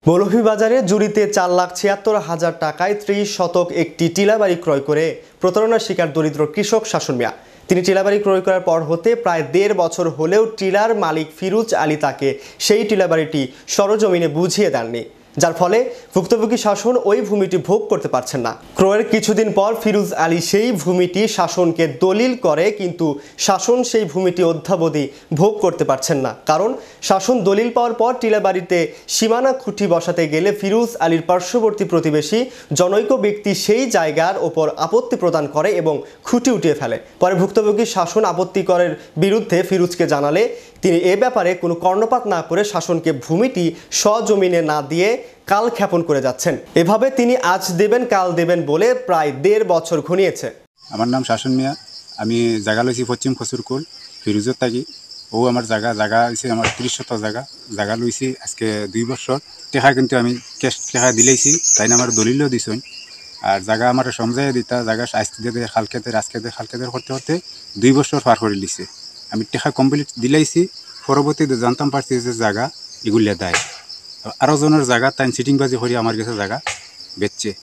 মৌলভীবাজারে জুড়িতে 4,76,000 টাকায় 30 শতক একটি টিলাবাড়ি ক্রয় করে প্রতারণার শিকার দরিদ্র কৃষক শাসন মিয়া। তিনি টিলাবাড়ি ক্রয় করার পর হতে প্রায় 1.5 বছর হলেও টিলার মালিক ফিরোজ আলী তাকে সেই টিলাবাড়িটি সরজমিনে বুঝিয়ে দেননি, যার ফলে ভুক্তভোগী শাসন ওই ভূমিটি ভোগ করতে পারছেন না। ক্রয়ের কিছুদিন পর ফিরোজ আলী সেই ভূমিটি শাসনকে দলিল করে, কিন্তু শাসন সেই ভূমিটি অদ্যাবধি ভোগ করতে পারছেন না। কারণ শাসন দলিল পাওয়ার পর টিলাবাড়িতে সীমানা খুঁটি বসাতে গেলে ফিরোজ আলীর পার্শ্ববর্তী প্রতিবেশী জনৈক ব্যক্তি সেই জায়গার ওপর আপত্তি প্রদান করে এবং খুঁটি উঠিয়ে ফেলে। পরে ভুক্তভোগী শাসন আপত্তিকরের বিরুদ্ধে ফিরোজকে জানালে তিনি এ ব্যাপারে কোনো কর্ণপাত না করে শাসনকে ভূমিটি সজমিনে না দিয়ে কাল ক্ষেপণ করে যাচ্ছেন। এভাবে তিনি আজ দেবেন কাল দেবেন বলে প্রায় 1.5 বছর ঘনিয়েছে। আমার নাম শাসন মিয়া। আমি জায়গা লইছি পশ্চিম খসুরকুল ফিরোজত থাকি। ও আমার জায়গা হয়েছে আমার 30 শতক জায়গা লইছি আজকে 2 বছর। টেকা কিন্তু আমি ক্যাশ টেকা দিলেইছি, তাই না আমার দলিলও দিছই। আর জায়গা আমার সমঝাইয়া দিতা, জায়গা আজকে খালকেদের খালকেদের করতে করতে 2 বছর পার করে দিছে। আমি টেকা কমপ্লিট দিলেইছি, পরবর্তীতে জানতাম পারছি যে জায়গা এগুলিয়া দেয়। আরও জনের জায়গা তাই সিটিংবাজি করে আমার কাছে জায়গা বেচছে।